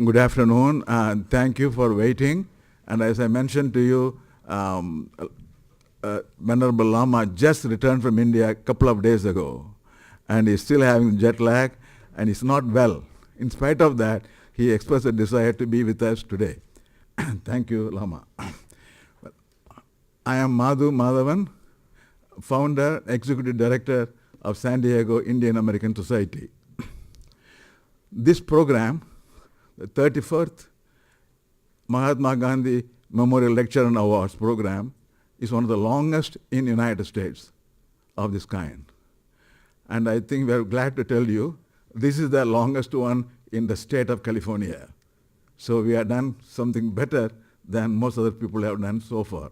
Good afternoon. Thank you for waiting. And as I mentioned to you, Venerable Lama just returned from India a couple of days ago. And he's still having jet lag and he's not well. In spite of that, he expressed a desire to be with us today. Thank you, Lama. I am Madhu Madhavan, founder, executive director of San Diego Indian American Society. This program, the 34th Mahatma Gandhi Memorial Lecture and Awards program, is one of the longest in the United States of this kind. And I think we're glad to tell you this is the longest one in the state of California. So we have done something better than most other people have done so far.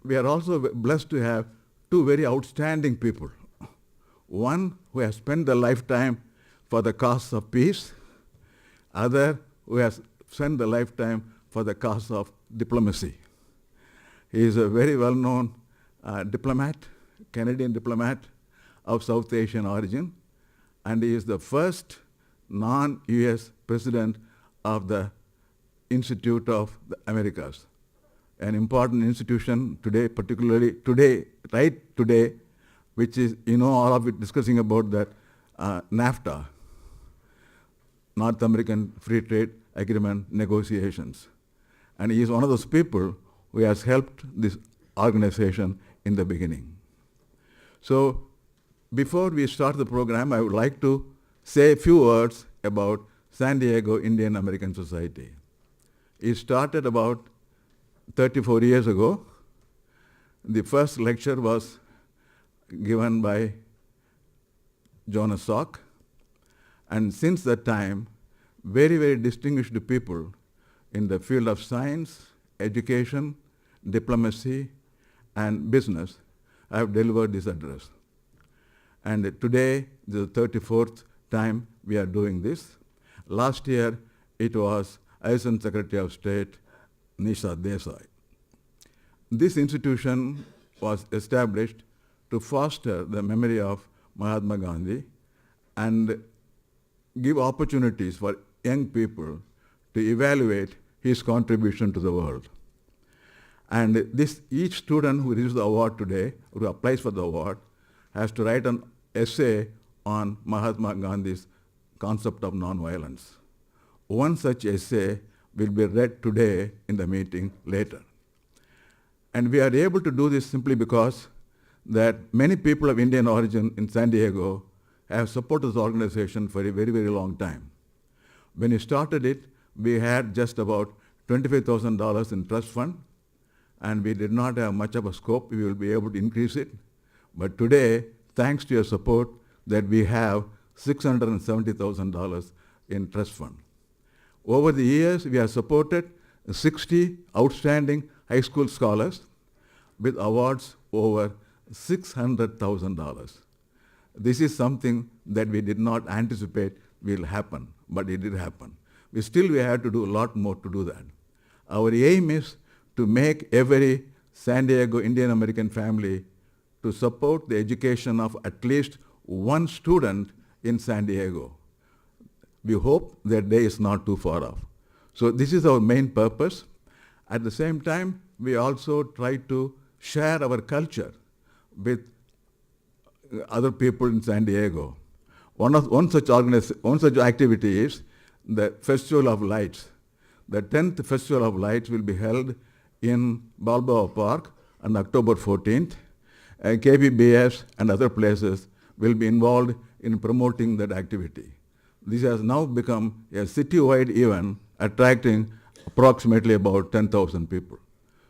We are also blessed to have two very outstanding people. One who has spent their lifetime for the cause of peace, other who has spent their lifetime for the cause of diplomacy. He is a very well-known diplomat, Canadian diplomat of South Asian origin, and he is the first non-US president of the Institute of the Americas, an important institution today, particularly today, right today, which is, all of it discussing about that NAFTA, North American Free Trade Agreement negotiations. And he is one of those people who has helped this organization in the beginning. So before we start the program, I would like to say a few words about San Diego Indian American Society. It started about 34 years ago. The first lecture was given by Jonas Salk. And since that time, very, very distinguished people in the field of science, education, diplomacy, and business have delivered this address. And today, the 34th time we are doing this. Last year, it was Assistant Secretary of State, Nisha Desai. This institution was established to foster the memory of Mahatma Gandhi and give opportunities for young people to evaluate his contribution to the world. And each student who receives the award today, who applies for the award, has to write an essay on Mahatma Gandhi's concept of nonviolence. One such essay will be read today in the meeting later. And we are able to do this simply because that many people of Indian origin in San Diego have supported this organization for a very, very long time. When we started it, we had just about $25,000 in trust fund, and we did not have much of a scope. We will be able to increase it. But today, thanks to your support, that we have $670,000 in trust fund. Over the years, we have supported 60 outstanding high school scholars with awards over $600,000. This is something that we did not anticipate will happen, but it did happen. We have to do a lot more to do that. Our aim is to make every San Diego Indian American family to support the education of at least one student in San Diego. We hope that day is not too far off. So this is our main purpose. At the same time, we also try to share our culture with other people in San Diego. One such activity is the Festival of Lights. The 10th Festival of Lights will be held in Balboa Park on October 14th. KBBS and other places will be involved in promoting that activity. This has now become a city-wide event attracting approximately about 10,000 people.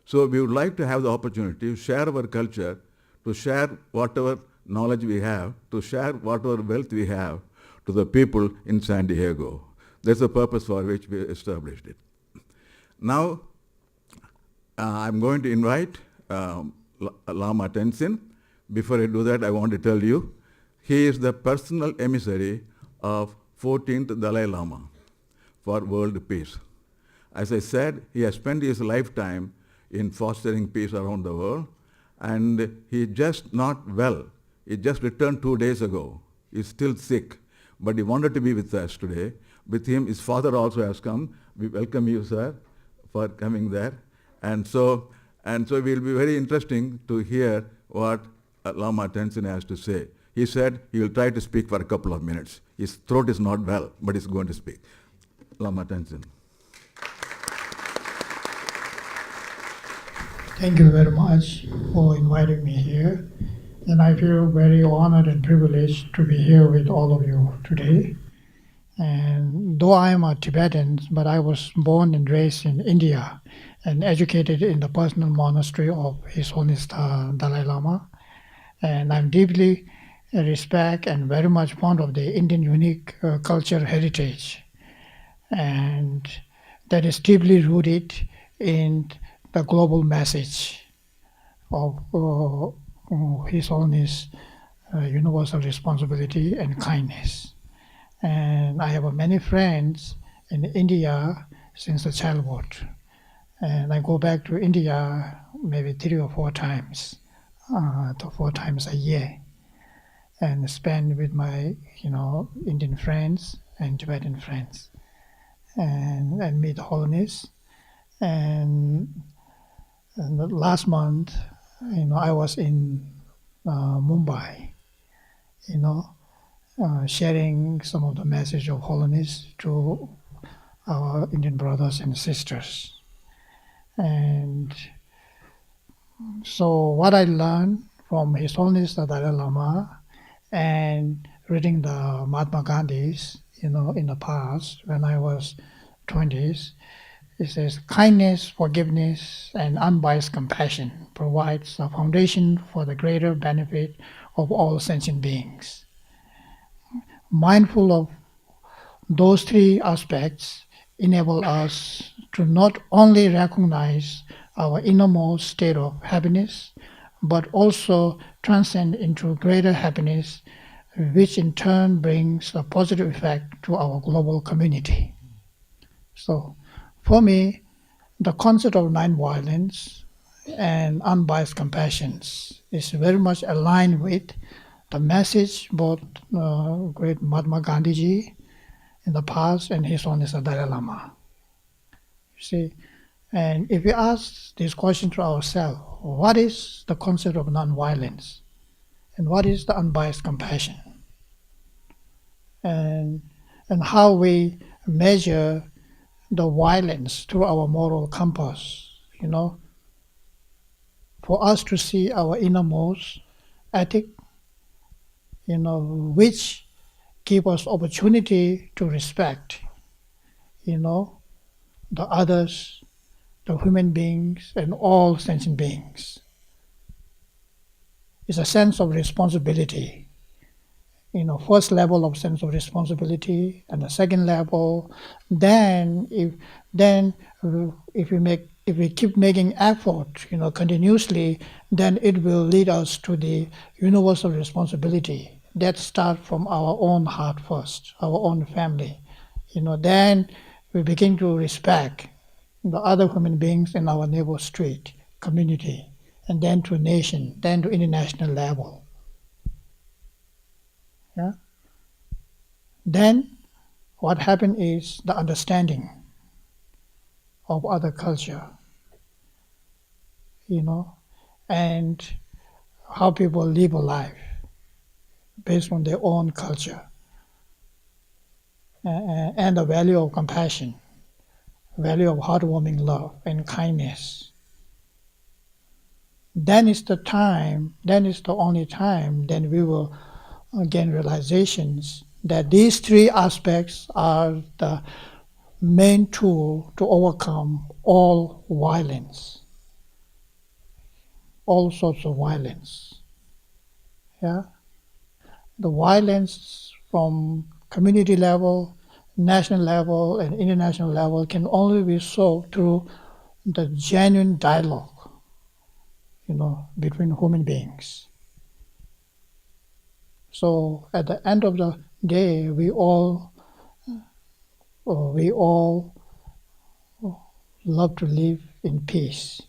So we would like to have the opportunity to share our culture, to share whatever knowledge we have, to share whatever wealth we have to the people in San Diego. That's the purpose for which we established it. Now, I'm going to invite Lama Tenzin. Before I do that, I want to tell you, he is the personal emissary of 14th Dalai Lama for world peace. As I said, he has spent his lifetime in fostering peace around the world, and he just not well. He just returned 2 days ago. He's still sick, but he wanted to be with us today. With him, his father also has come. We welcome you, sir, for coming there. And so it will be very interesting to hear what Lama Tenzin has to say. He said he will try to speak for a couple of minutes. His throat is not well, but he's going to speak. Lama Tenzin. Thank you very much for inviting me here. And I feel very honored and privileged to be here with all of you today. And though I am a Tibetan, but I was born and raised in India and educated in the personal monastery of His Holiness Dalai Lama. And I'm deeply respect and very much fond of the Indian unique culture heritage. And that is deeply rooted in the global message of His Holiness universal responsibility and kindness. And I have many friends in India since the childhood. And I go back to India maybe 3 or 4 times, to 4 times a year, and spend with my Indian friends and Tibetan friends, and meet Holiness. And last month, I was in Mumbai, sharing some of the message of Holiness to our Indian brothers and sisters. And so what I learned from His Holiness the Dalai Lama and reading the Mahatma Gandhi's, in the past when I was 20s, it says, kindness, forgiveness, and unbiased compassion provides a foundation for the greater benefit of all sentient beings. Mindful of those 3 aspects enable us to not only recognize our innermost state of happiness, but also transcend into greater happiness, which in turn brings a positive effect to our global community. So, for me, the concept of nonviolence and unbiased compassion is very much aligned with the message both great Mahatma Gandhi ji in the past and His Holiness the Dalai Lama. You see, and if we ask this question to ourselves, what is the concept of nonviolence, and what is the unbiased compassion, and how we measure the violence through our moral compass, for us to see our innermost ethic, which give us opportunity to respect, the others, the human beings, and all sentient beings. It's a sense of responsibility. First level of sense of responsibility, and the second level. Then, if we keep making effort, continuously, then it will lead us to the universal responsibility that starts from our own heart first, our own family. Then we begin to respect the other human beings in our neighbor street, community, and then to nation, then to international level. Yeah? Then what happens is the understanding of other culture, and how people live a life based on their own culture, and the value of compassion, value of heartwarming love and kindness. Then is the only time, then we will gain realizations that these 3 aspects are the main tool to overcome all violence, all sorts of violence. Yeah? The violence from community level, national level, and international level can only be solved through the genuine dialogue, between human beings. So at the end of the day, we all love to live in peace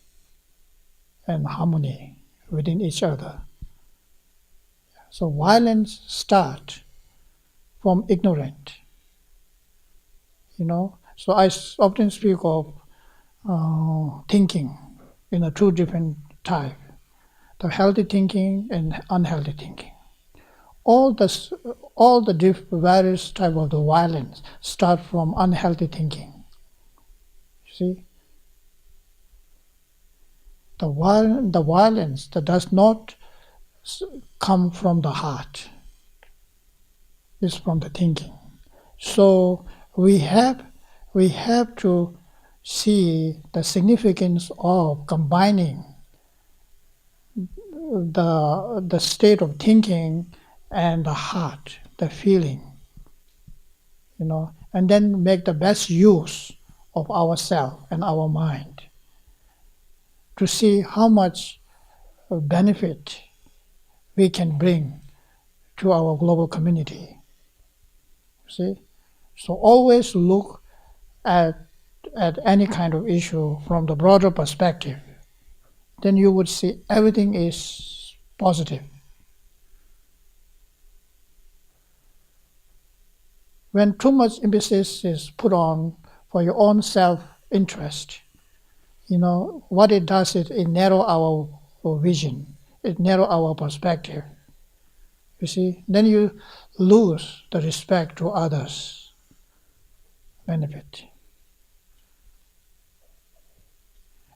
and harmony within each other. So violence starts from ignorance. So I often speak of thinking in a two different type, the healthy thinking and unhealthy thinking. All the various type of the violence start from unhealthy thinking. See, the violence that does not come from the heart, is from the thinking. So we have to see the significance of combining the state of thinking and the heart, the feeling, and then make the best use of ourselves and our mind to see how much benefit we can bring to our global community. See? So always look at any kind of issue from the broader perspective. Then you would see everything is positive. When too much emphasis is put on for your own self-interest, what it does is it narrows our vision, it narrows our perspective. You see, then you lose the respect to others' benefit.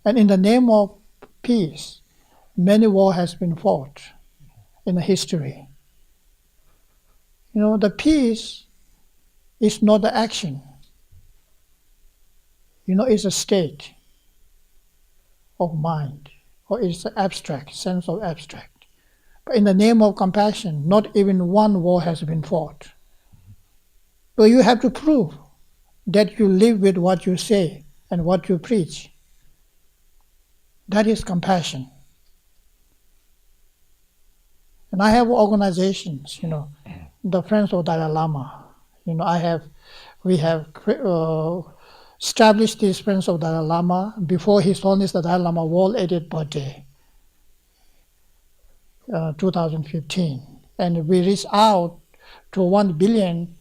And in the name of peace, many wars has been fought in the history. The peace is not the action. It's a state of mind, or it's an abstract, sense of abstract. But in the name of compassion, not even one war has been fought. But you have to prove that you live with what you say and what you preach. That is compassion. And I have organizations, the Friends of Dalai Lama. We have established these Friends of Dalai Lama before His Holiness the Dalai Lama World 80th birthday, 2015. And we reached out to 1 billion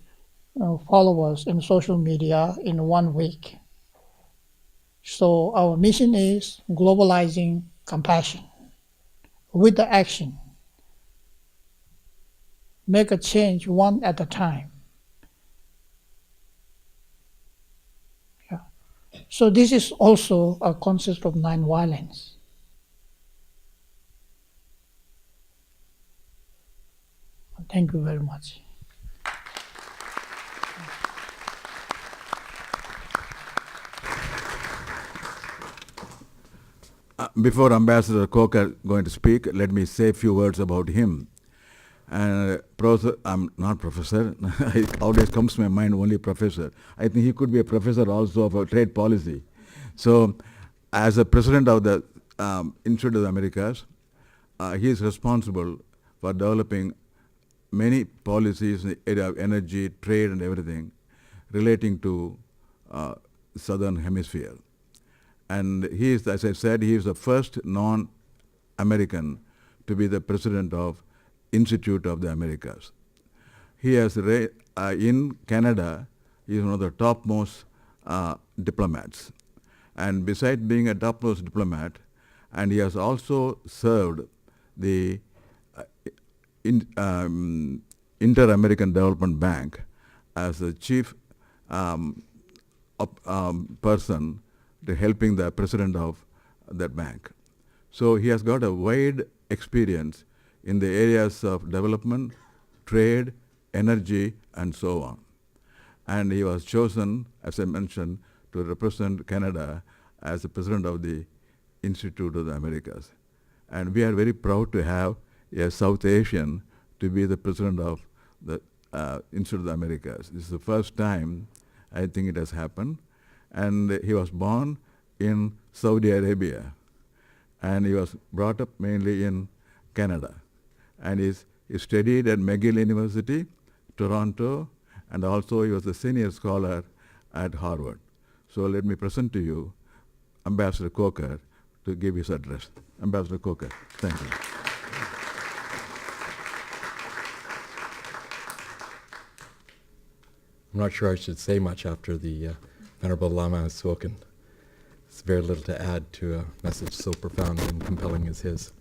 followers in social media in 1 week. So our mission is globalizing compassion with the action. Make a change one at a time. Yeah. So this is also a concept of non-violence. Thank you very much. Before Ambassador Khokhar going to speak, let me say a few words about him. And I'm not professor. It always comes to my mind only professor. I think he could be a professor also of trade policy. So, as a president of the Institute of the Americas, he is responsible for developing many policies in the area of energy, trade, and everything relating to Southern Hemisphere. And he is, as I said, he is the first non-American to be the president of Institute of the Americas. He has, in Canada, he is one of the topmost diplomats. And besides being a topmost diplomat, and he has also served the Inter-American Development Bank as the chief person to helping the president of that bank. So he has got a wide experience in the areas of development, trade, energy, and so on. And he was chosen, as I mentioned, to represent Canada as the president of the Institute of the Americas. And we are very proud to have a South Asian to be the president of the Institute of the Americas. This is the first time I think it has happened. And he was born in Saudi Arabia. And he was brought up mainly in Canada. And he studied at McGill University, Toronto, and also he was a senior scholar at Harvard. So let me present to you Ambassador Khokhar to give his address. Ambassador Khokhar, thank you. I'm not sure I should say much after the Venerable Lama has spoken. There's very little to add to a message so profound and compelling as his.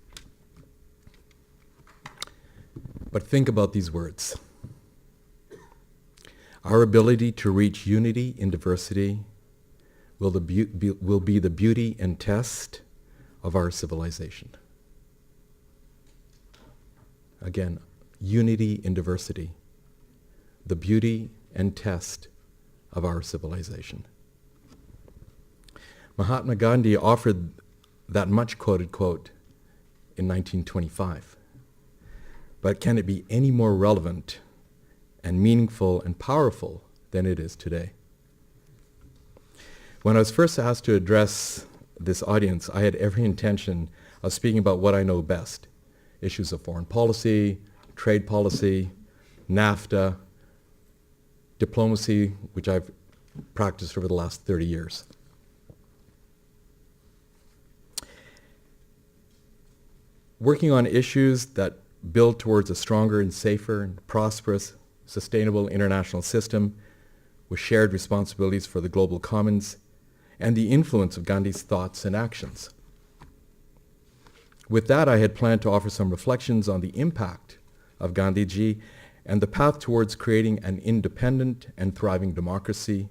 But think about these words. Our ability to reach unity in diversity will be the beauty and test of our civilization. Again, unity in diversity, the beauty and test of our civilization. Mahatma Gandhi offered that much quoted quote in 1925. But can it be any more relevant and meaningful and powerful than it is today? When I was first asked to address this audience, I had every intention of speaking about what I know best, issues of foreign policy, trade policy, NAFTA, diplomacy, which I've practiced over the last 30 years. Working on issues that build towards a stronger and safer and prosperous, sustainable international system with shared responsibilities for the global commons and the influence of Gandhi's thoughts and actions. With that, I had planned to offer some reflections on the impact of Gandhiji and the path towards creating an independent and thriving democracy,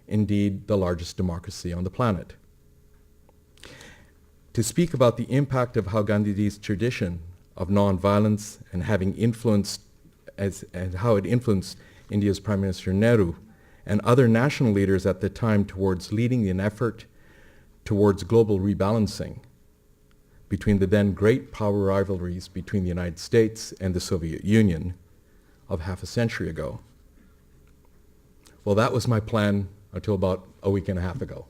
indeed the largest democracy on the planet. To speak about the impact of how Gandhiji's tradition of nonviolence and how it influenced India's Prime Minister Nehru and other national leaders at the time towards leading an effort towards global rebalancing between the then great power rivalries between the United States and the Soviet Union of half a century ago. Well, that was my plan until about a week and a half ago,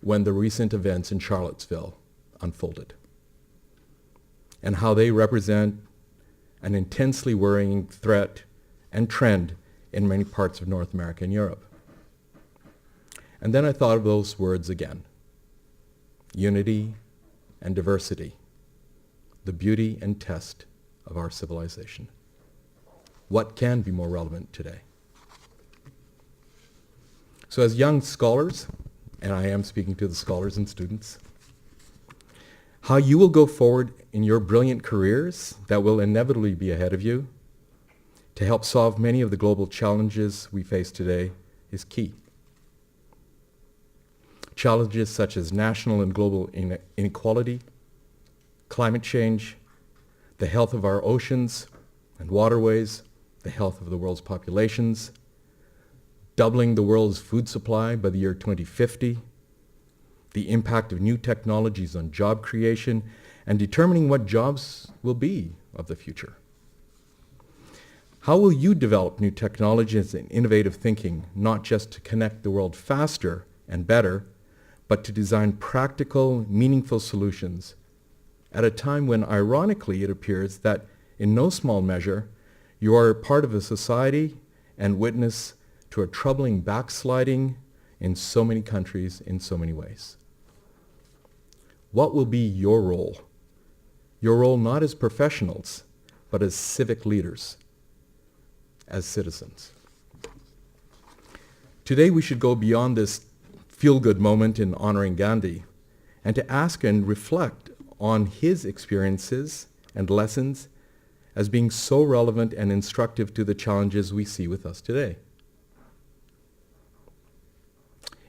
when the recent events in Charlottesville unfolded, and how they represent an intensely worrying threat and trend in many parts of North America and Europe. And then I thought of those words again. Unity and diversity, the beauty and test of our civilization. What can be more relevant today? So as young scholars, and I am speaking to the scholars and students, how you will go forward in your brilliant careers that will inevitably be ahead of you to help solve many of the global challenges we face today is key. Challenges such as national and global inequality, climate change, the health of our oceans and waterways, the health of the world's populations, doubling the world's food supply by the year 2050, the impact of new technologies on job creation, and determining what jobs will be of the future. How will you develop new technologies and innovative thinking, not just to connect the world faster and better, but to design practical, meaningful solutions at a time when, ironically, it appears that, in no small measure, you are part of a society and witness to a troubling backsliding in so many countries in so many ways? What will be your role? Your role not as professionals, but as civic leaders, as citizens. Today we should go beyond this feel-good moment in honoring Gandhi and to ask and reflect on his experiences and lessons as being so relevant and instructive to the challenges we see with us today.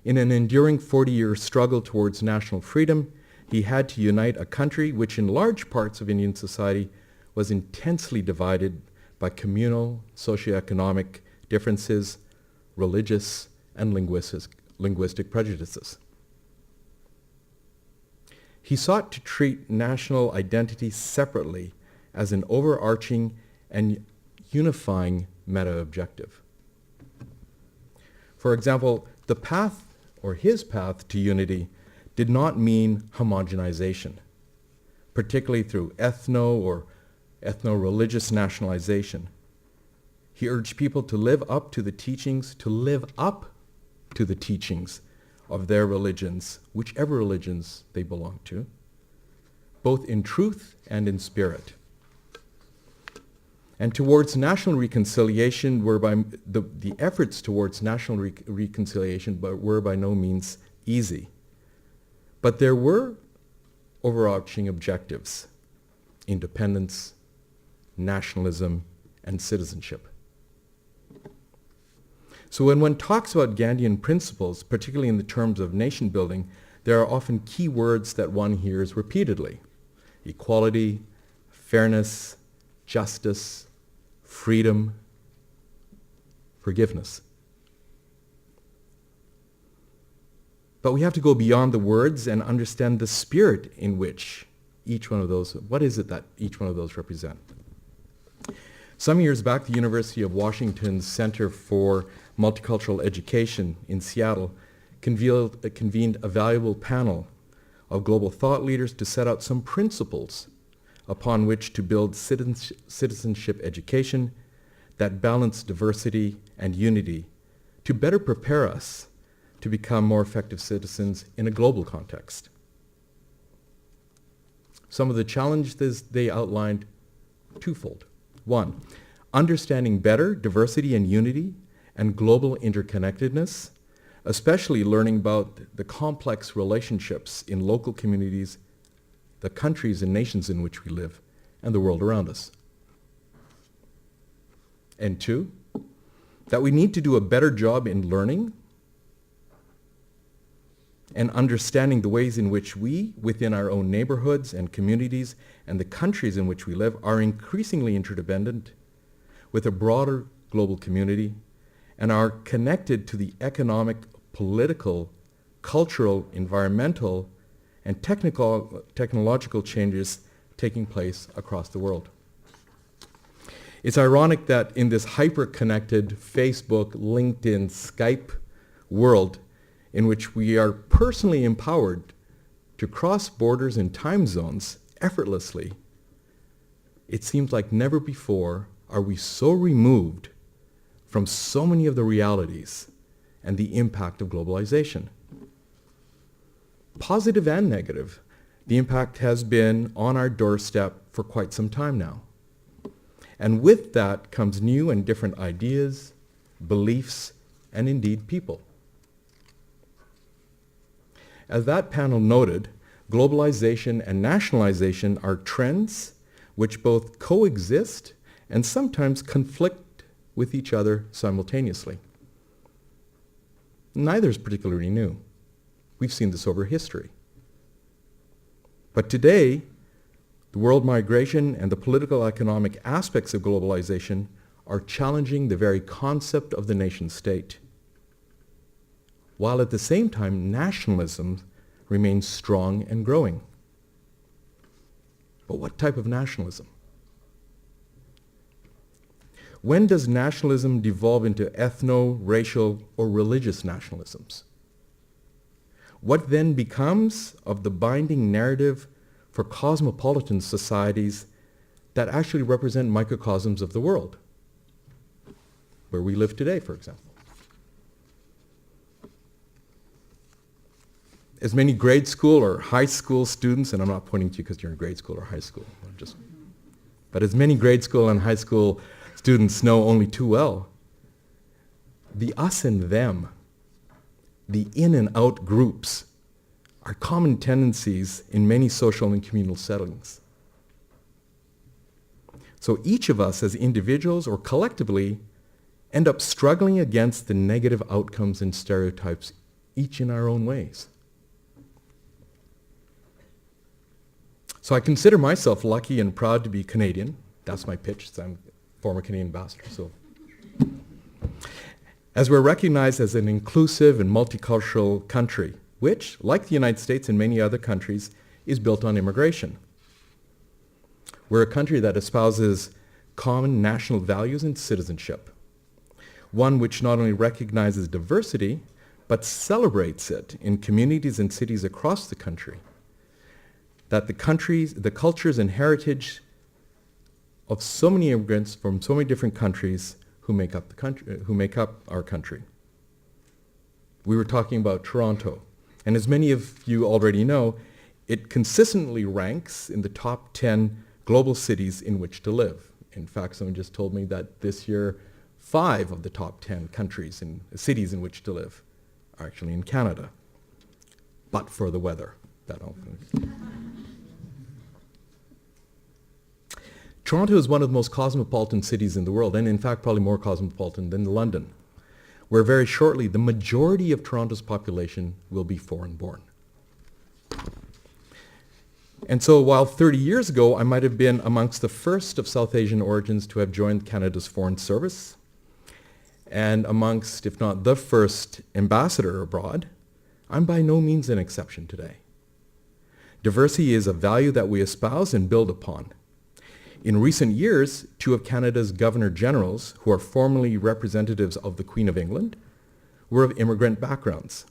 In an enduring 40-year struggle towards national freedom, he had to unite a country which in large parts of Indian society was intensely divided by communal, socioeconomic differences, religious, and linguistic prejudices. He sought to treat national identity separately as an overarching and unifying meta-objective. For example, the path, or his path to unity, did not mean homogenization, particularly through ethno or ethno-religious nationalization. He urged people to live up to the teachings of their religions, whichever religions they belong to, both in truth and in spirit. And towards national reconciliation whereby the efforts towards national reconciliation were by no means easy. But there were overarching objectives: independence, nationalism, and citizenship. So when one talks about Gandhian principles, particularly in the terms of nation building, there are often key words that one hears repeatedly: equality, fairness, justice, freedom, forgiveness. But we have to go beyond the words and understand the spirit in which each one of those, what is it that each one of those represent? Some years back, the University of Washington's Center for Multicultural Education in Seattle convened a valuable panel of global thought leaders to set out some principles upon which to build citizenship education that balance diversity and unity to better prepare us to become more effective citizens in a global context. Some of the challenges they outlined twofold. One, understanding better diversity and unity and global interconnectedness, especially learning about the complex relationships in local communities, the countries and nations in which we live, and the world around us. And two, that we need to do a better job in learning and understanding the ways in which we, within our own neighborhoods and communities and the countries in which we live, are increasingly interdependent with a broader global community and are connected to the economic, political, cultural, environmental, and technological changes taking place across the world. It's ironic that in this hyper-connected Facebook, LinkedIn, Skype world in which we are personally empowered to cross borders and time zones effortlessly, it seems like never before are we so removed from so many of the realities and the impact of globalization. Positive and negative, the impact has been on our doorstep for quite some time now. And with that comes new and different ideas, beliefs, and indeed people. As that panel noted, globalization and nationalization are trends which both coexist and sometimes conflict with each other simultaneously. Neither is particularly new. We've seen this over history. But today, the world migration and the political economic aspects of globalization are challenging the very concept of the nation state, while at the same time nationalism remains strong and growing. But what type of nationalism? When does nationalism devolve into ethno, racial, or religious nationalisms? What then becomes of the binding narrative for cosmopolitan societies that actually represent microcosms of the world, where we live today, for example? As many grade school or high school students, and I'm not pointing to you because you're in grade school or high school, but as many grade school and high school students know only too well, the us and them, the in and out groups, are common tendencies in many social and communal settings. So each of us as individuals or collectively end up struggling against the negative outcomes and stereotypes, each in our own ways. So I consider myself lucky and proud to be Canadian. That's my pitch, so I'm a former Canadian ambassador. So, as we're recognized as an inclusive and multicultural country, which, like the United States and many other countries, is built on immigration. We're a country that espouses common national values and citizenship, one which not only recognizes diversity, but celebrates it in communities and cities across the country, that the cultures and heritage of so many immigrants from so many different countries who make up our country. We were talking about Toronto, and as many of you already know, it consistently ranks in the top 10 global cities in which to live. In fact, someone just told me that this year, 5 of the top 10 countries and cities in which to live are actually in Canada, but for the weather. Toronto is one of the most cosmopolitan cities in the world, and in fact probably more cosmopolitan than London, where very shortly the majority of Toronto's population will be foreign-born. And so while 30 years ago I might have been amongst the first of South Asian origins to have joined Canada's Foreign Service, and amongst, if not the first, ambassador abroad, I'm by no means an exception today. Diversity is a value that we espouse and build upon. In recent years, 2 of Canada's Governor-Generals, who are formerly representatives of the Queen of England, were of immigrant backgrounds.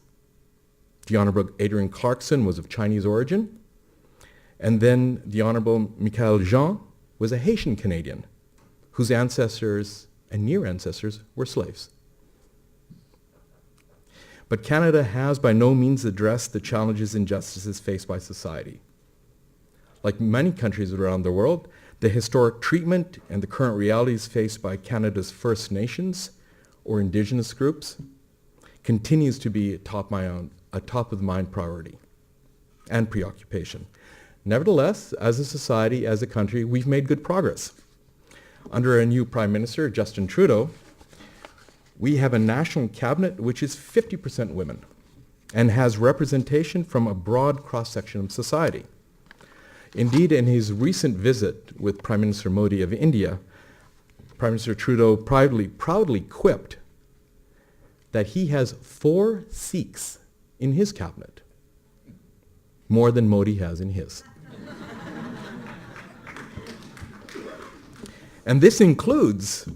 The Honourable Adrian Clarkson was of Chinese origin, and then the Honourable Michael Jean was a Haitian Canadian, whose ancestors and near ancestors were slaves. But Canada has by no means addressed the challenges and injustices faced by society. Like many countries around the world, the historic treatment and the current realities faced by Canada's First Nations or Indigenous groups continues to be a top-of-mind priority and preoccupation. Nevertheless, as a society, as a country, we've made good progress. Under a new Prime Minister, Justin Trudeau, we have a national cabinet which is 50% women and has representation from a broad cross-section of society. Indeed, in his recent visit with Prime Minister Modi of India, Prime Minister Trudeau proudly quipped that he has 4 Sikhs in his cabinet, more than Modi has in his. And this includes,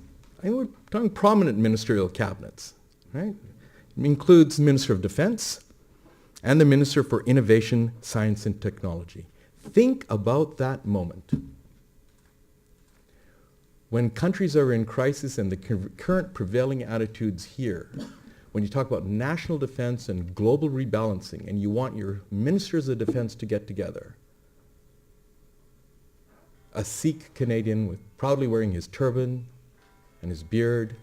we're talking prominent ministerial cabinets, right? It includes the Minister of Defense and the Minister for Innovation, Science and Technology. Think about that moment. When countries are in crisis and the current prevailing attitudes here, when you talk about national defense and global rebalancing and you want your ministers of defense to get together, a Sikh Canadian proudly wearing his turban and his beard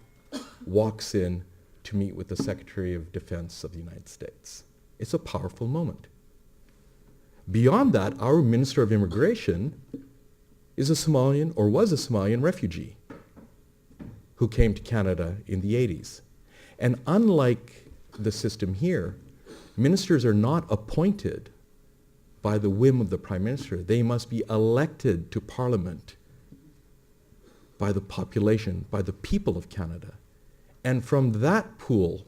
walks in to meet with the Secretary of Defense of the United States. It's a powerful moment. Beyond that, our Minister of Immigration is a Somalian, or was a Somalian refugee who came to Canada in the 80s. And unlike the system here, ministers are not appointed by the whim of the Prime Minister. They must be elected to Parliament by the population, by the people of Canada. And from that pool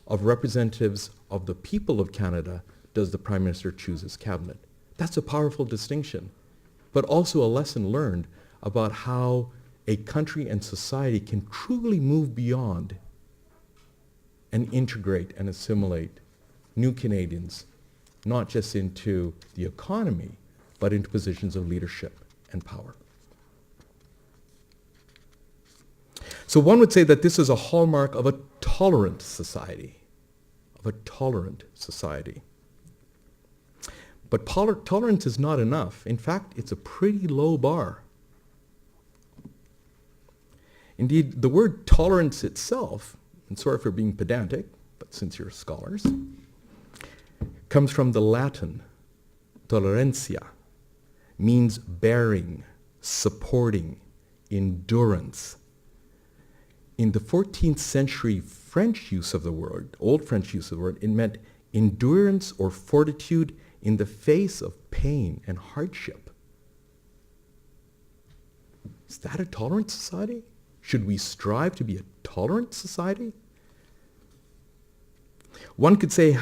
of representatives of the people of Canada does the Prime Minister choose his cabinet. That's a powerful distinction, but also a lesson learned about how a country and society can truly move beyond and integrate and assimilate new Canadians, not just into the economy, but into positions of leadership and power. So one would say that this is a hallmark of a tolerant society, But tolerance is not enough. In fact, it's a pretty low bar. Indeed, the word tolerance itself, and sorry for being pedantic, but since you're scholars, comes from the Latin tolerantia, means bearing, supporting, endurance. In the 14th century French use of the word, Old French use of the word, it meant endurance or fortitude in the face of pain and hardship. Is that a tolerant society? Should we strive to be a tolerant society? One could say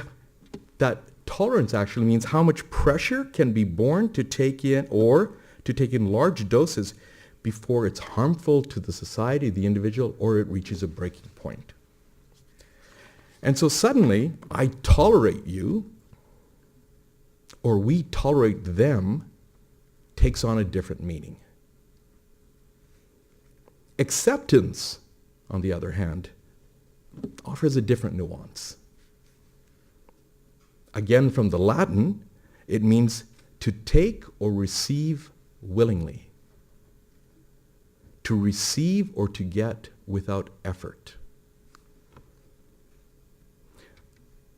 that tolerance actually means how much pressure can be borne to take in large doses before it's harmful to the society, the individual, or it reaches a breaking point. And so suddenly, I tolerate you, or we tolerate them, takes on a different meaning. Acceptance, on the other hand, offers a different nuance. Again, from the Latin, it means to take or receive willingly. to receive or to get without effort.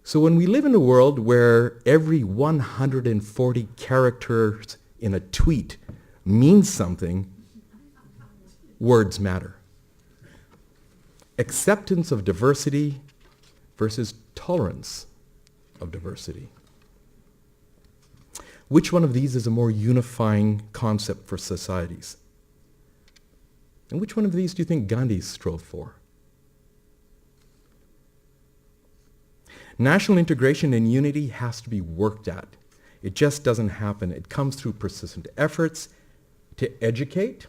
So when we live in a world where every 140 characters in a tweet means something, words matter. Acceptance of diversity versus tolerance of diversity. Which one of these is a more unifying concept for societies? And which one of these do you think Gandhi strove for? National integration and unity has to be worked at. It just doesn't happen. It comes through persistent efforts to educate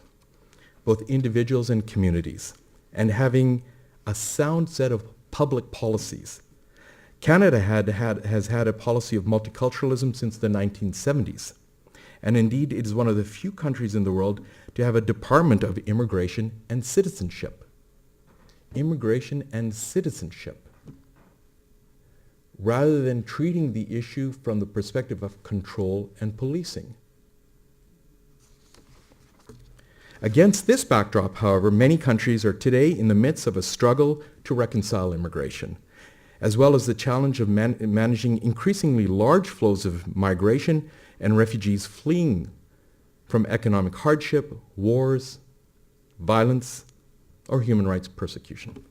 both individuals and communities and having a sound set of public policies. Canada has had a policy of multiculturalism since the 1970s. And indeed, it is one of the few countries in the world to have a Department of Immigration and Citizenship. Immigration and citizenship. Rather than treating the issue from the perspective of control and policing. Against this backdrop, however, many countries are today in the midst of a struggle to reconcile immigration, as well as the challenge of managing increasingly large flows of migration and refugees fleeing from economic hardship, wars, violence, or human rights persecution.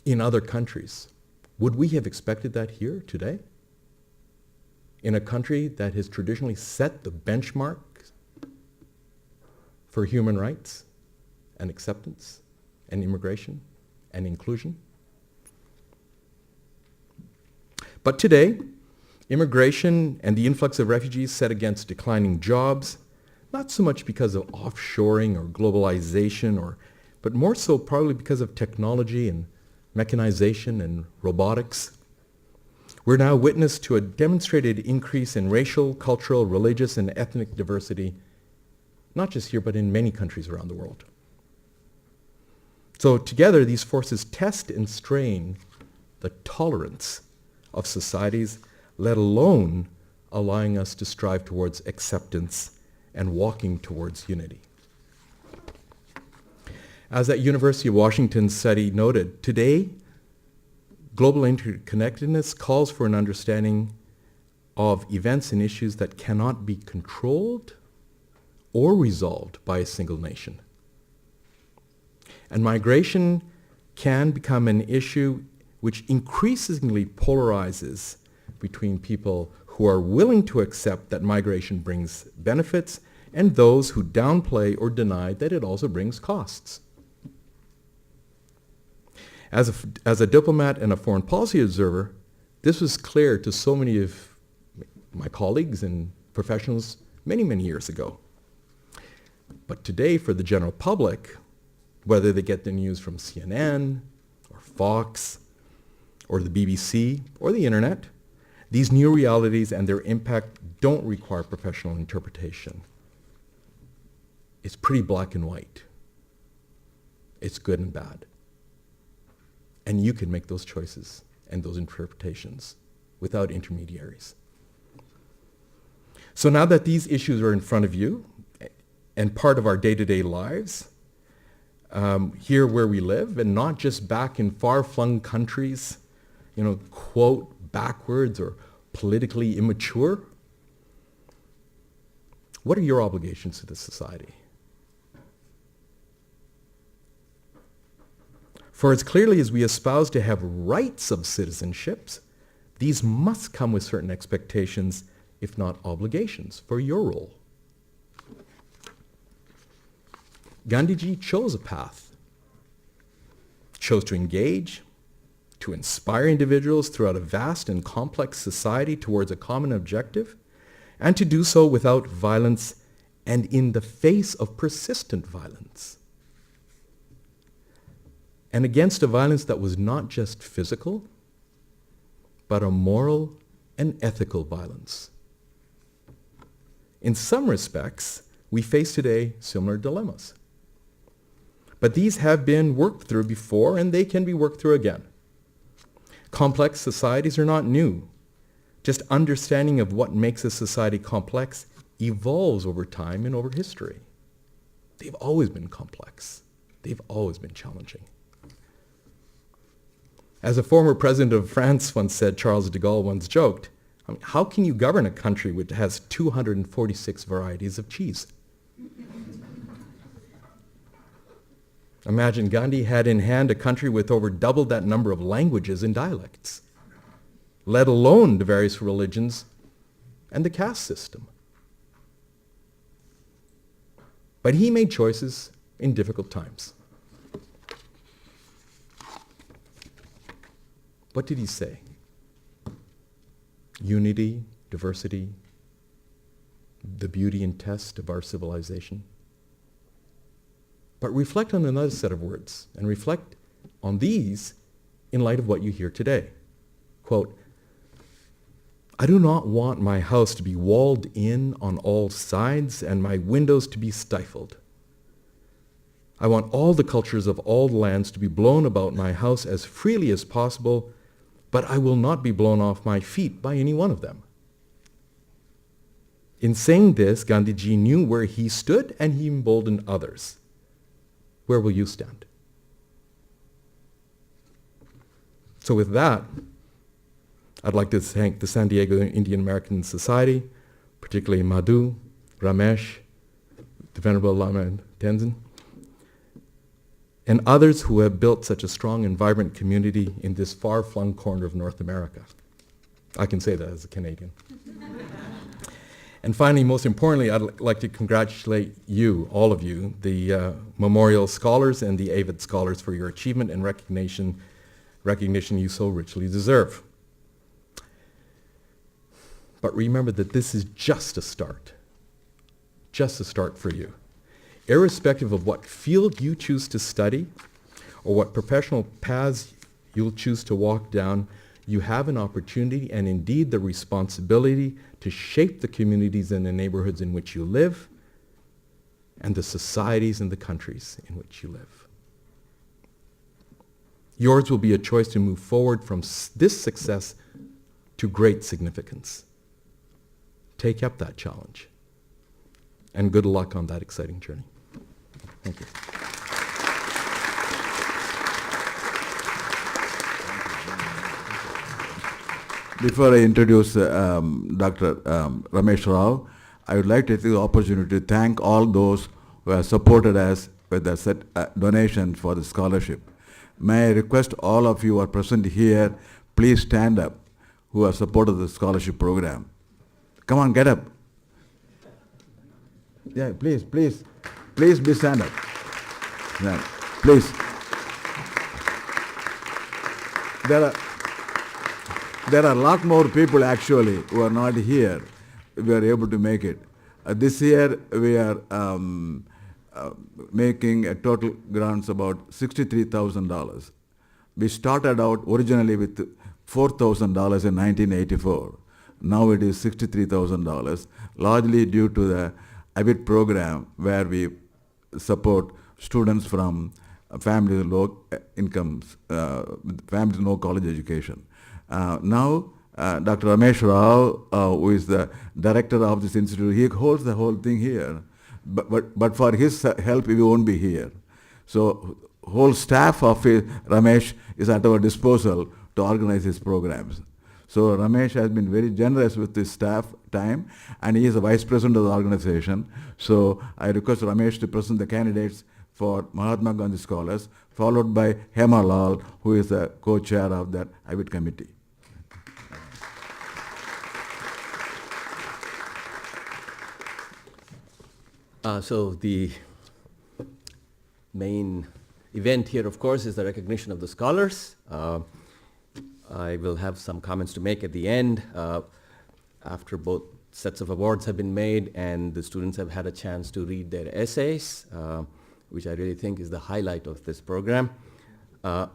In other countries, would we have expected that here today? In a country that has traditionally set the benchmark for human rights and acceptance and immigration and inclusion? But today, immigration and the influx of refugees set against declining jobs, not so much because of offshoring or globalization, but more so probably because of technology and mechanization and robotics. We're now witness to a demonstrated increase in racial, cultural, religious, and ethnic diversity, not just here, but in many countries around the world. So together, these forces test and strain the tolerance of societies, let alone allowing us to strive towards acceptance and walking towards unity. As that University of Washington study noted, today, global interconnectedness calls for an understanding of events and issues that cannot be controlled or resolved by a single nation. And migration can become an issue which increasingly polarizes between people who are willing to accept that migration brings benefits and those who downplay or deny that it also brings costs. As a diplomat and a foreign policy observer, this was clear to so many of my colleagues and professionals many, many years ago. But today, for the general public, whether they get the news from CNN or Fox or the BBC or the internet, these new realities and their impact don't require professional interpretation. It's pretty black and white. It's good and bad. And you can make those choices and those interpretations without intermediaries. So now that these issues are in front of you and part of our day-to-day lives, here where we live, and not just back in far-flung countries, quote, backwards or politically immature, what are your obligations to this society? For as clearly as we espouse to have rights of citizenships, these must come with certain expectations, if not obligations, for your role. Gandhiji chose a path, chose to engage, to inspire individuals throughout a vast and complex society towards a common objective, and to do so without violence and in the face of persistent violence. And against a violence that was not just physical, but a moral and ethical violence. In some respects, we face today similar dilemmas. But these have been worked through before, and they can be worked through again. Complex societies are not new. Just understanding of what makes a society complex evolves over time and over history. they've always been complex. They've always been challenging. As a former president of France once said, Charles de Gaulle once joked, I mean, how can you govern a country which has 246 varieties of cheese? Imagine Gandhi had in hand a country with over double that number of languages and dialects, let alone the various religions and the caste system. But he made choices in difficult times. What did he say? Unity, diversity, the beauty and test of our civilization. But reflect on another set of words, and reflect on these in light of what you hear today. Quote, I do not want my house to be walled in on all sides and my windows to be stifled. I want all the cultures of all the lands to be blown about my house as freely as possible, but I will not be blown off my feet by any one of them. In saying this, Gandhiji knew where he stood and he emboldened others. Where will you stand? So with that, I'd like to thank the San Diego Indian American Society, particularly Madhu, Ramesh, the Venerable Lama Tenzin, and others who have built such a strong and vibrant community in this far-flung corner of North America. I can say that as a Canadian. And finally, most importantly, I'd like to congratulate you, all of you, the Memorial Scholars and the AVID Scholars, for your achievement and recognition you so richly deserve. But remember that this is just a start for you. Irrespective of what field you choose to study or what professional paths you'll choose to walk down, you have an opportunity and indeed the responsibility to shape the communities and the neighborhoods in which you live and the societies and the countries in which you live. Yours will be a choice to move forward from this success to great significance. Take up that challenge. And good luck on that exciting journey. Thank you. Before I introduce Dr. Ramesh Rao, I would like to take the opportunity to thank all those who have supported us with a donation for the scholarship. May I request all of you who are present here, please stand up, who have supported the scholarship program. Come on, get up. Yeah, please be stand up. Yeah, please. There are a lot more people actually who are not here. We are able to make it. This year we are making a total grants about $63,000. We started out originally with $4,000 in 1984. Now it is $63,000, largely due to the AVID program where we support students from families with low incomes, families with no college education. Now, Dr. Ramesh Rao, who is the director of this institute, he holds the whole thing here. But for his help, we won't be here. So, whole staff of Ramesh is at our disposal to organize his programs. So Ramesh has been very generous with his staff time, and he is the vice president of the organization. So I request Ramesh to present the candidates for Mahatma Gandhi Scholars, followed by Hema Lal, who is the co-chair of that AVID committee. So the main event here, of course, is the recognition of the scholars. I will have some comments to make at the end after both sets of awards have been made and the students have had a chance to read their essays, which I really think is the highlight of this program.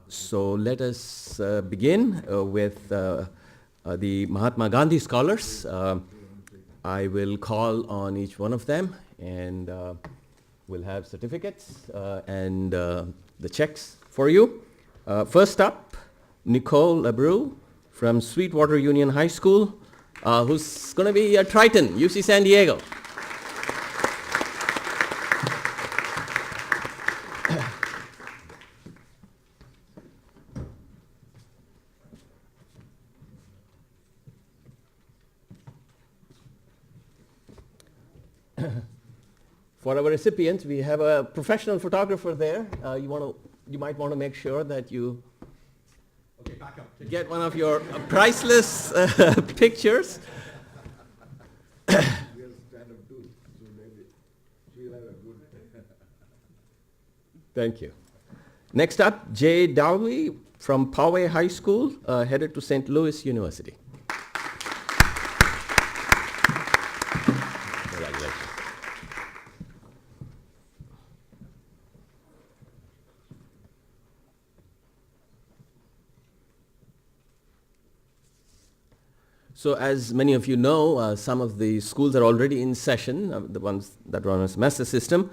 So let us begin with the Mahatma Gandhi scholars. I will call on each one of them and we'll have certificates and the checks for you. First up, Nicole Abreu from Sweetwater Union High School, who's going to be a Triton, UC San Diego. For our recipients, we have a professional photographer there. You might want to make sure that you get one of your priceless pictures. Thank you. Next up, Jay Dalvie from Poway High School, headed to St. Louis University. Congratulations. So as many of you know, some of the schools are already in session, the ones that run a semester system.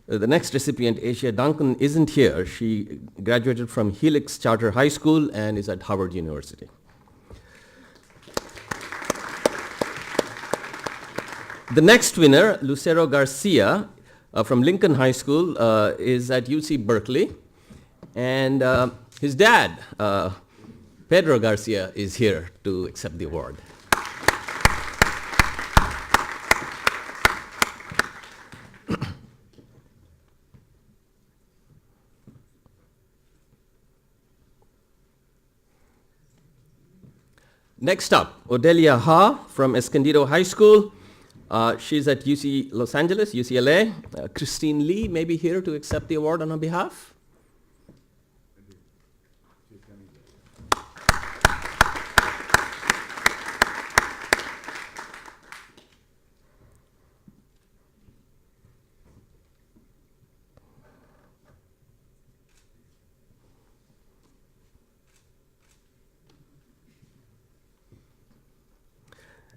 The next recipient, Asia Duncan, isn't here. She graduated from Helix Charter High School and is at Harvard University. The next winner, Lucero Garcia, from Lincoln High School, is at UC Berkeley. And his dad, Pedro Garcia, is here to accept the award. Next up, Odelia Ha from Escondido High School. She's at UC Los Angeles, UCLA. Christine Lee may be here to accept the award on her behalf.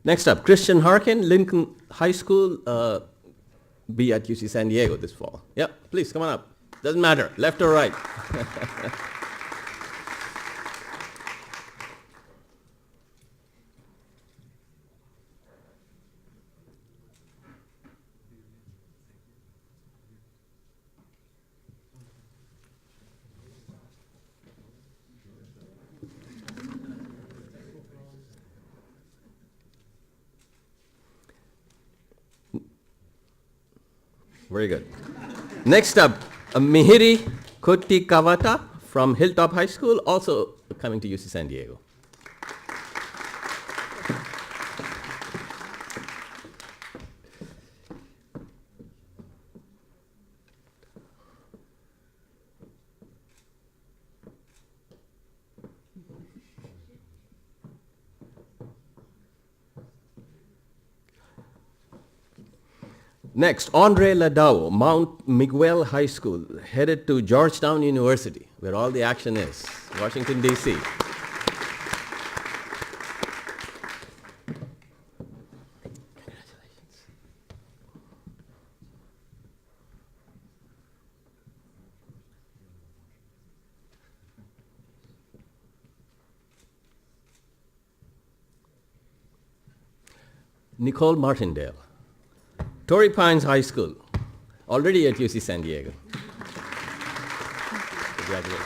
Next up, Cristian Jarquin, Lincoln High School, be at UC San Diego this fall. Yeah, please come on up. Doesn't matter, left or right. Very good. Next up, Mihiri Kotikawatta from Hilltop High School, also coming to UC San Diego. Next, Onrei Ladao, Mount Miguel High School, headed to Georgetown University, where all the action is, Washington, D.C. Nicole Martindale, Torrey Pines High School, already at UC San Diego. Congratulations.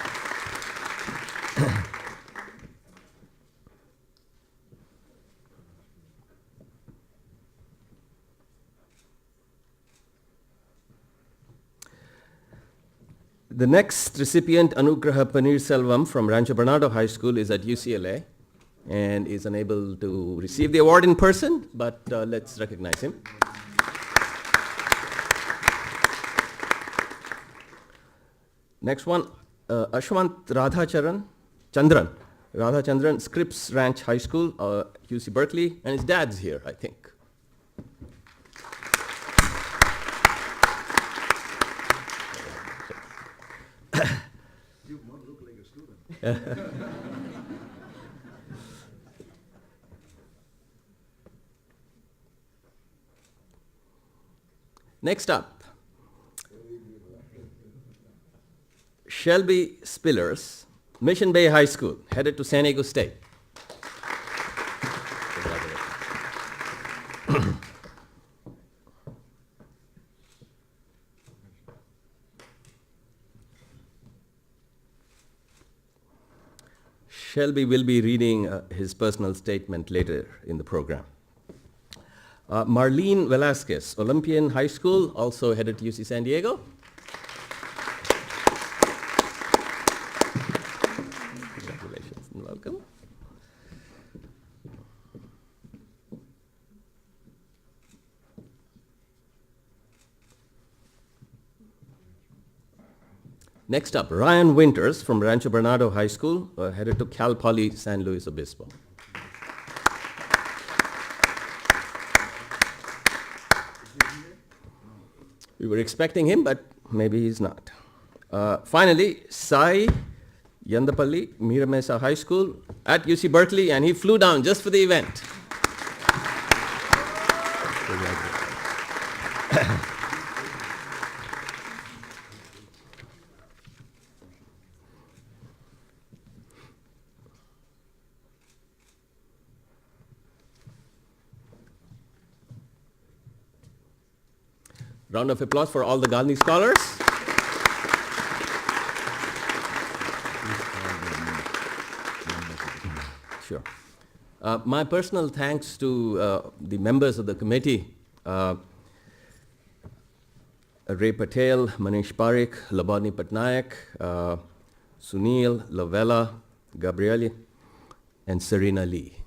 The next recipient, Anugraha Panneerselvam from Rancho Bernardo High School, is at UCLA and is unable to receive the award in person, but let's recognize him. Next one, Ashwath Radhachandran, Scripps Ranch High School, UC Berkeley, and his dad's here, I think. You won't look like a student. Next up, Shelby Spillers, Mission Bay High School, headed to San Diego State. Shelby will be reading his personal statement later in the program. Marlene Velasquez, Olympian High School, also headed to UC San Diego. Congratulations and welcome. Next up, Ryan Winters from Rancho Bernardo High School, headed to Cal Poly San Luis Obispo. We were expecting him, but maybe he's not. Finally, Sai Yandapalli, Mira Mesa High School at UC Berkeley, and he flew down just for the event. Round of applause for all the Gandhi scholars. Sure. My personal thanks to the members of the committee, Ray Patel, Manish Parikh, Labani Patnaik, Sunil, Lavella, Gabriele, and Serena Lee.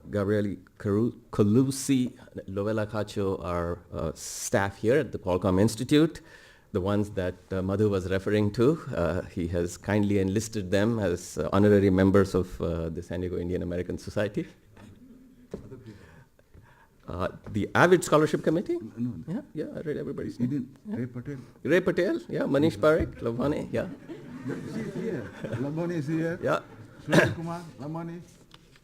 Gabriele Colusi, Lovella Cacho are staff here at the Qualcomm Institute, the ones that Madhu was referring to. He has kindly enlisted them as honorary members of the San Diego Indian American Society. The AVID Scholarship Committee? No. Yeah, I read everybody's You name. didn't. Ray Patel. Ray Patel, yeah, Manish Parikh, Lavani, yeah. She's here. Labani is here. Yeah. Sunil Kumar, Labani.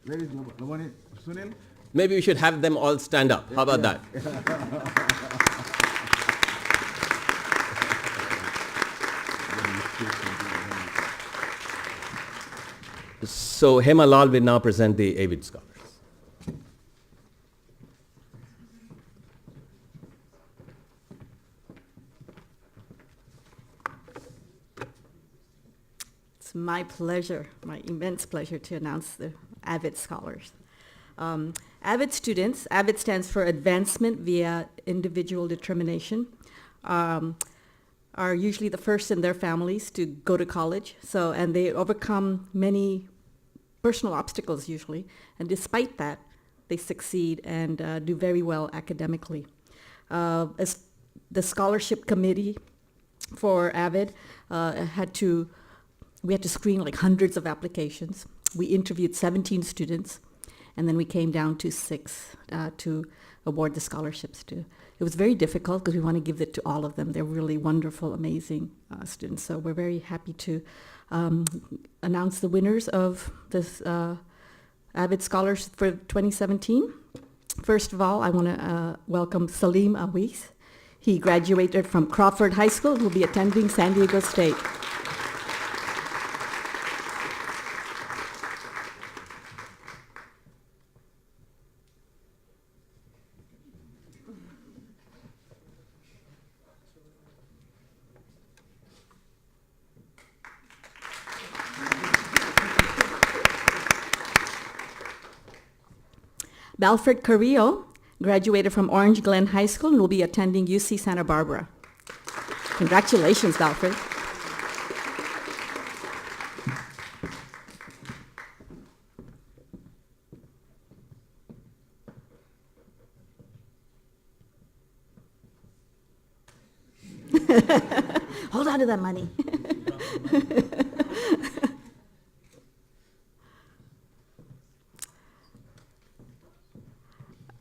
Where is Labani? Sunil? Maybe we should have them all stand up. How about that? So Hema Lal will now present the AVID scholars. It's my pleasure, my immense pleasure to announce the AVID scholars. AVID students, AVID stands for Advancement via Individual Determination, are usually the first in their families to go to college. And they overcome many personal obstacles usually, and despite that, they succeed and do very well academically. As the scholarship committee for AVID we had to screen like hundreds of applications. We interviewed 17 students, and then we came down to 6 to award the scholarships to. It was very difficult because we want to give it to all of them. They're really wonderful, amazing students. So we're very happy to announce the winners of this AVID Scholars for 2017. First of all, I want to welcome Salim Aweys. He graduated from Crawford High School and will be attending San Diego State. Baldred Carrillo graduated from Orange Glen High School and will be attending UC Santa Barbara. Congratulations, Baldred. Hold on to that money.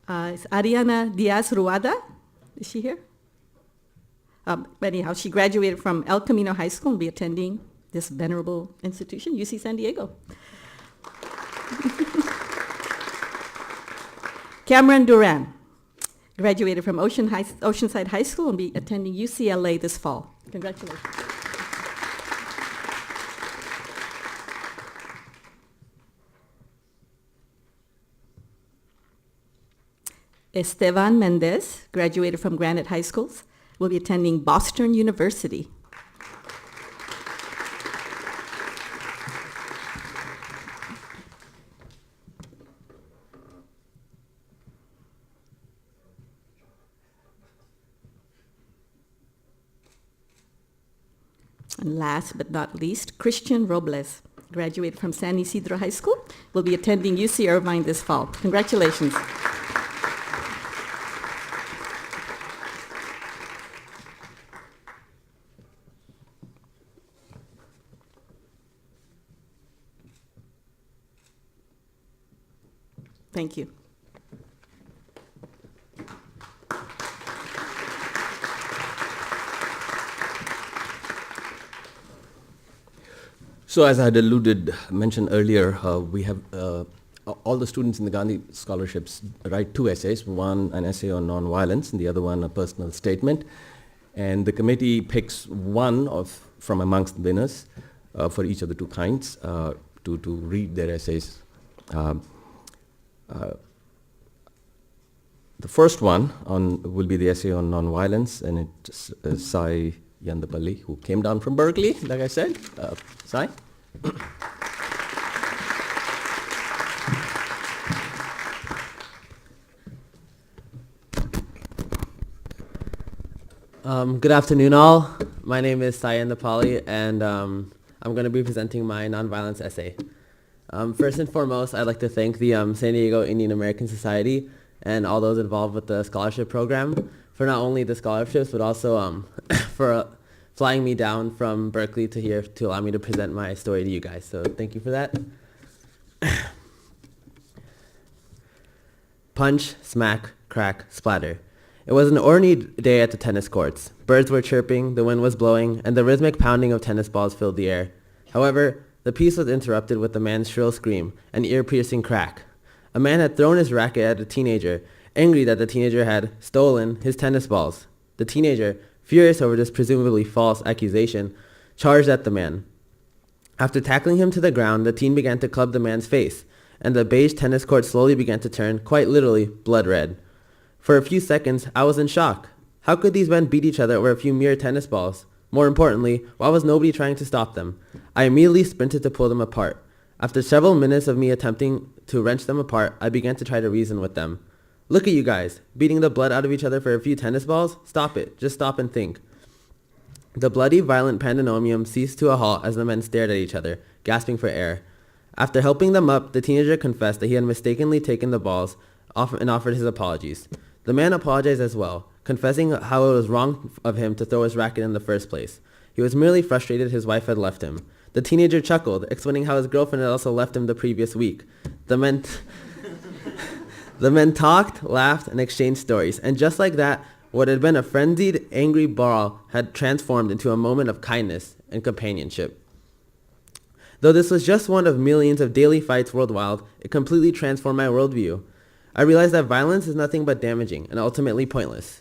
It's Ariana Diaz Ruada. Is she here? But anyhow, she graduated from El Camino High School and will be attending this venerable institution, UC San Diego. Cameron Duran graduated from Oceanside High School and will be attending UCLA this fall. Congratulations. Esteban Mendez graduated from Granite High Schools, will be attending Boston University. And last but not least, Cristian Robles, graduated from San Isidro High School, will be attending UC Irvine this fall. Congratulations. Thank you. So as I had mentioned earlier, we have all the students in the Gandhi scholarships write 2 essays, one an essay on nonviolence and the other one a personal statement. And the committee picks one from amongst the winners for each of the 2 kinds to read their essays. The first one will be the essay on nonviolence, and it's Sai Yandapalli, who came down from Berkeley, like I said. Sai? Good afternoon, all. My name is Sai Yandapalli, and I'm going to be presenting my nonviolence essay. First and foremost, I'd like to thank the San Diego Indian American Society and all those involved with the scholarship program for not only the scholarships, but also for flying me down from Berkeley to here to allow me to present my story to you guys. So thank you for that. Punch, smack, crack, splatter. It was an ordinary day at the tennis courts. Birds were chirping, the wind was blowing, and the rhythmic pounding of tennis balls filled the air. However, the peace was interrupted with a man's shrill scream, an ear-piercing crack. A man had thrown his racket at a teenager, angry that the teenager had stolen his tennis balls. The teenager, furious over this presumably false accusation, charged at the man. After tackling him to the ground, the teen began to club the man's face, and the beige tennis court slowly began to turn, quite literally, blood red. For a few seconds, I was in shock. How could these men beat each other over a few mere tennis balls? More importantly, why was nobody trying to stop them? I immediately sprinted to pull them apart. After several minutes of me attempting to wrench them apart, I began to try to reason with them. Look at you guys, beating the blood out of each other for a few tennis balls? Stop it. Just stop and think. The bloody, violent pandemonium ceased to a halt as the men stared at each other, gasping for air. After helping them up, the teenager confessed that he had mistakenly taken the balls and offered his apologies. The man apologized as well, confessing how it was wrong of him to throw his racket in the first place. He was merely frustrated his wife had left him. The teenager chuckled, explaining how his girlfriend had also left him the previous week. The men talked, laughed, and exchanged stories, and just like that, what had been a frenzied, angry brawl had transformed into a moment of kindness and companionship. Though this was just one of millions of daily fights worldwide, it completely transformed my worldview. I realized that violence is nothing but damaging and ultimately pointless.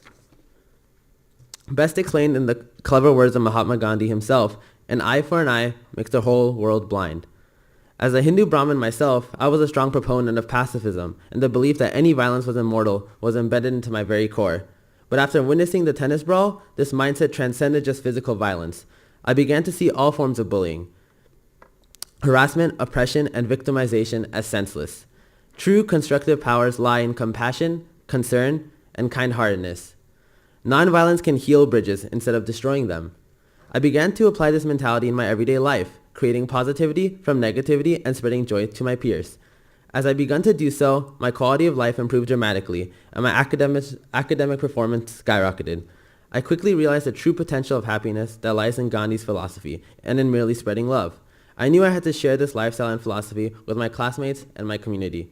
Best explained in the clever words of Mahatma Gandhi himself, an eye for an eye makes the whole world blind. As a Hindu Brahmin myself, I was a strong proponent of pacifism, and the belief that any violence was immortal was embedded into my very core. But after witnessing the tennis brawl, this mindset transcended just physical violence. I began to see all forms of bullying, harassment, oppression, and victimization as senseless. True constructive powers lie in compassion, concern, and kind-heartedness. Nonviolence can heal bridges instead of destroying them. I began to apply this mentality in my everyday life, creating positivity from negativity and spreading joy to my peers. As I began to do so, my quality of life improved dramatically, and my academic performance skyrocketed. I quickly realized the true potential of happiness that lies in Gandhi's philosophy and in merely spreading love. I knew I had to share this lifestyle and philosophy with my classmates and my community.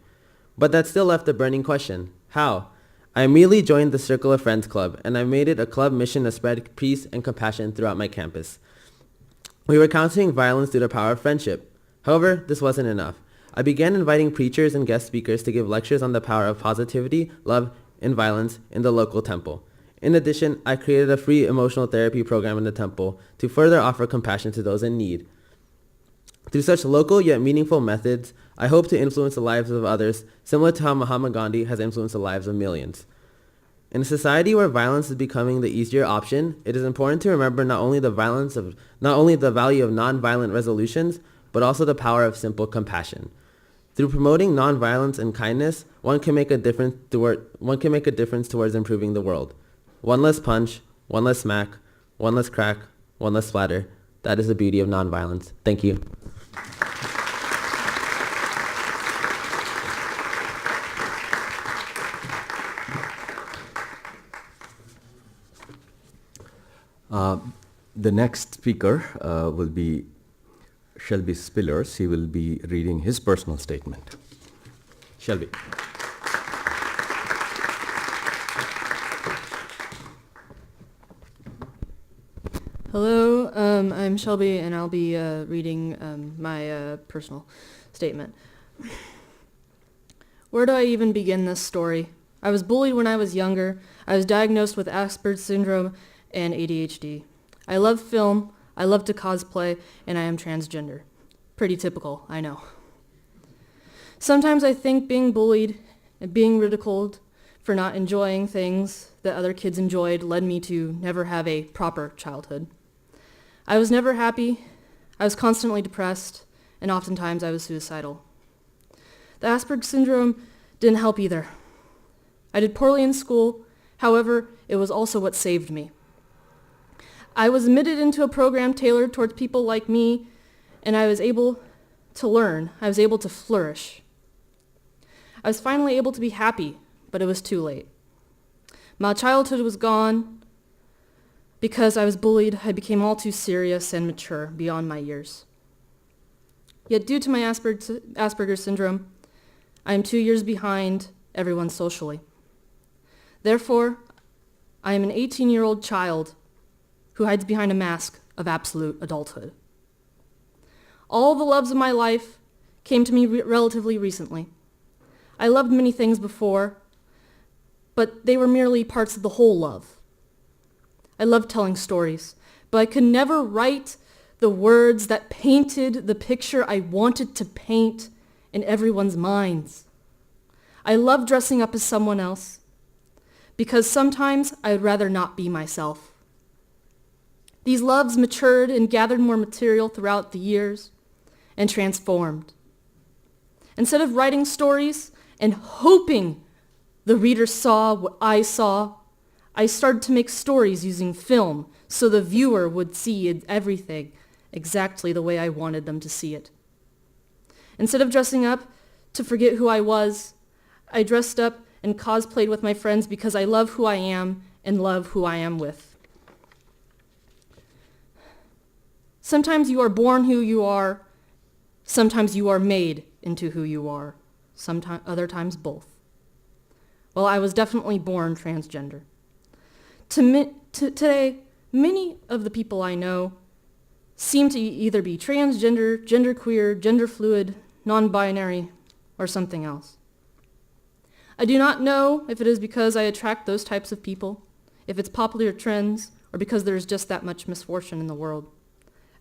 But that still left a burning question. How? I immediately joined the Circle of Friends Club, and I made it a club mission to spread peace and compassion throughout my campus. We were countering violence through the power of friendship. However, this wasn't enough. I began inviting preachers and guest speakers to give lectures on the power of positivity, love, and violence in the local temple. In addition, I created a free emotional therapy program in the temple to further offer compassion to those in need. Through such local yet meaningful methods, I hope to influence the lives of others, similar to how Mahatma Gandhi has influenced the lives of millions. In a society where violence is becoming the easier option, it is important to remember not only the value of nonviolent resolutions, but also the power of simple compassion. Through promoting nonviolence and kindness, one can make a difference towards improving the world. One less punch, one less smack, one less crack, one less splatter, That is the beauty of nonviolence. Thank you. The next speaker will be Shelby Spillers. He will be reading his personal statement. Shelby. Hello, I'm Shelby, and I'll be reading my personal statement. Where do I even begin this story? I was bullied when I was younger. I was diagnosed with Asperger's syndrome and ADHD. I love film, I love to cosplay, and I am transgender. Pretty typical, I know. Sometimes I think being bullied and being ridiculed for not enjoying things that other kids enjoyed led me to never have a proper childhood. I was never happy, I was constantly depressed, and oftentimes I was suicidal. The Asperger's syndrome didn't help either. I did poorly in school, however, it was also what saved me. I was admitted into a program tailored towards people like me, and I was able to learn, I was able to flourish. I was finally able to be happy, but it was too late. My childhood was gone. Because I was bullied, I became all too serious and mature beyond my years. Yet due to my Asperger's syndrome, I am 2 years behind everyone socially. Therefore, I am an 18-year-old child who hides behind a mask of absolute adulthood. All the loves of my life came to me relatively recently. I loved many things before, but they were merely parts of the whole love. I loved telling stories, but I could never write the words that painted the picture I wanted to paint in everyone's minds. I loved dressing up as someone else, because sometimes I would rather not be myself. These loves matured and gathered more material throughout the years and transformed. Instead of writing stories and hoping the reader saw what I saw, I started to make stories using film so the viewer would see everything exactly the way I wanted them to see it. Instead of dressing up to forget who I was, I dressed up and cosplayed with my friends because I love who I am and love who I am with. Sometimes you are born who you are, sometimes you are made into who you are, other times both. Well, I was definitely born transgender. Today, many of the people I know seem to either be transgender, genderqueer, gender fluid, non-binary, or something else. I do not know if it is because I attract those types of people, if it's popular trends, or because there's just that much misfortune in the world.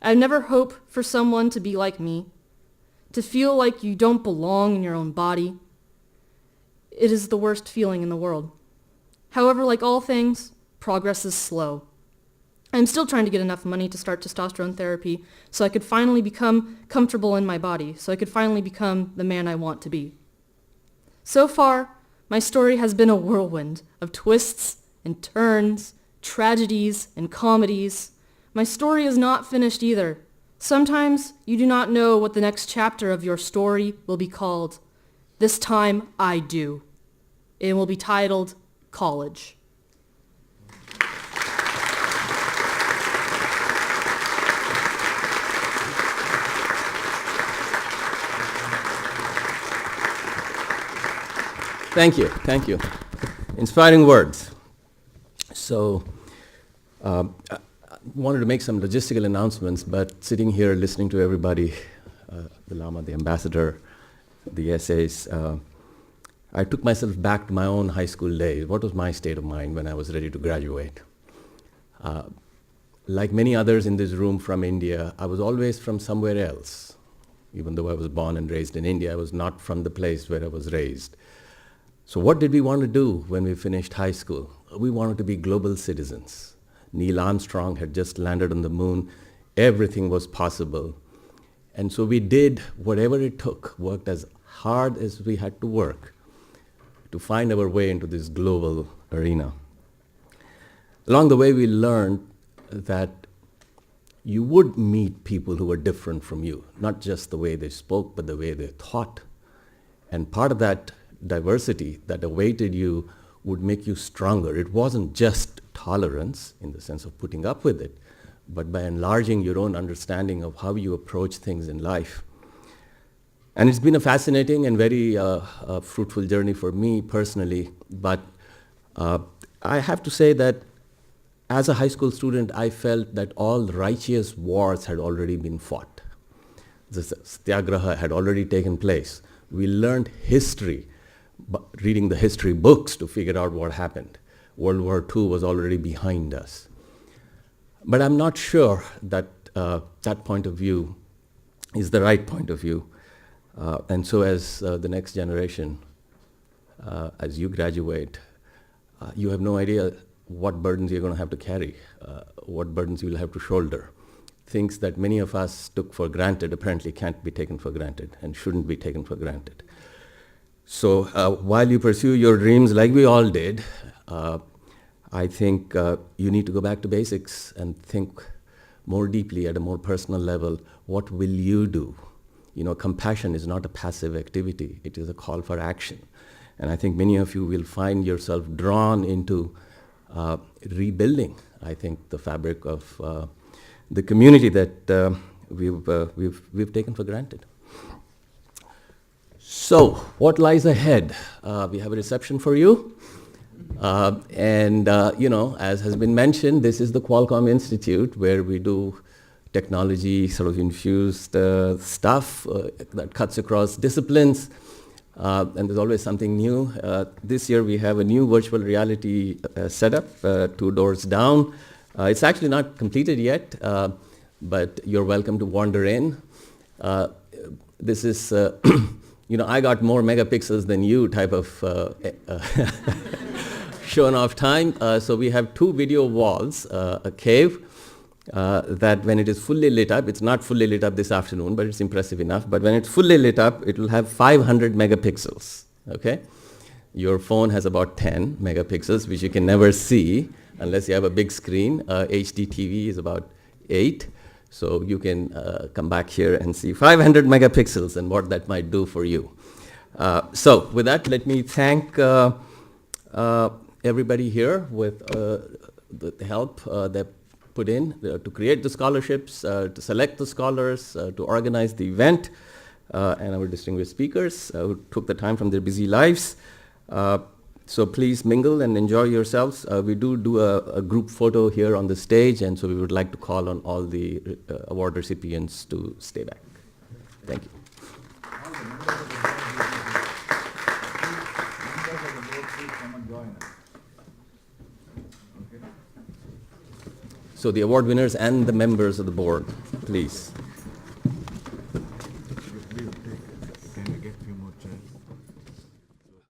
I've never hoped for someone to be like me, to feel like you don't belong in your own body. It is the worst feeling in the world. However, like all things, progress is slow. I'm still trying to get enough money to start testosterone therapy so I could finally become comfortable in my body, so I could finally become the man I want to be. So far, my story has been a whirlwind of twists and turns, tragedies and comedies. My story is not finished either. Sometimes you do not know what the next chapter of your story will be called. This time, I do. It will be titled College. Thank you, thank you. Inspiring words. So, I wanted to make some logistical announcements, but sitting here listening to everybody, the Lama, the ambassador, the essays, I took myself back to my own high school days. What was my state of mind when I was ready to graduate? Like many others in this room from India, I was always from somewhere else. Even though I was born and raised in India, I was not from the place where I was raised. So what did we want to do when we finished high school? We wanted to be global citizens. Neil Armstrong had just landed on the moon. Everything was possible. And so we did whatever it took, worked as hard as we had to work to find our way into this global arena. Along the way, we learned that you would meet people who were different from you, not just the way they spoke, but the way they thought. And part of that diversity that awaited you would make you stronger. It wasn't just tolerance in the sense of putting up with it, but by enlarging your own understanding of how you approach things in life. And it's been a fascinating and very fruitful journey for me personally, but I have to say that as a high school student, I felt that all righteous wars had already been fought. The Satyagraha had already taken place. We learned history, reading the history books to figure out what happened. World War II was already behind us. But I'm not sure that that point of view is the right point of view. And so as the next generation, as you graduate, you have no idea what burdens you're going to have to carry, what burdens you'll have to shoulder. Things that many of us took for granted apparently can't be taken for granted and shouldn't be taken for granted. So while you pursue your dreams like we all did, I think you need to go back to basics and think more deeply at a more personal level. What will you do? You know, compassion is not a passive activity. It is a call for action. And I think many of you will find yourself drawn into rebuilding, I think, the fabric of the community that we've taken for granted. So, what lies ahead? We have a reception for you. And you know, as has been mentioned, this is the Qualcomm Institute, where we do technology sort of infused stuff that cuts across disciplines. And there's always something new. This year we have a new virtual reality setup, 2 doors down. It's actually not completed yet, but you're welcome to wander in. This is, you know, I got more megapixels than you type of shown off time. So we have 2 video walls, a cave, that when it is fully lit up, it's not fully lit up this afternoon, but it's impressive enough, but when it's fully lit up, it will have 500 megapixels, okay? Your phone has about 10 megapixels, which you can never see unless you have a big screen. HD TV is about 8, so you can come back here and see 500 megapixels and what that might do for you. So with that, let me thank everybody here with the help that put in to create the scholarships, to select the scholars, to organize the event, and our distinguished speakers who took the time from their busy lives. So please mingle and enjoy yourselves. We do a group photo here on the stage, and so we would like to call on all the award recipients to stay back. Thank you. So the award winners and the members of the board, please.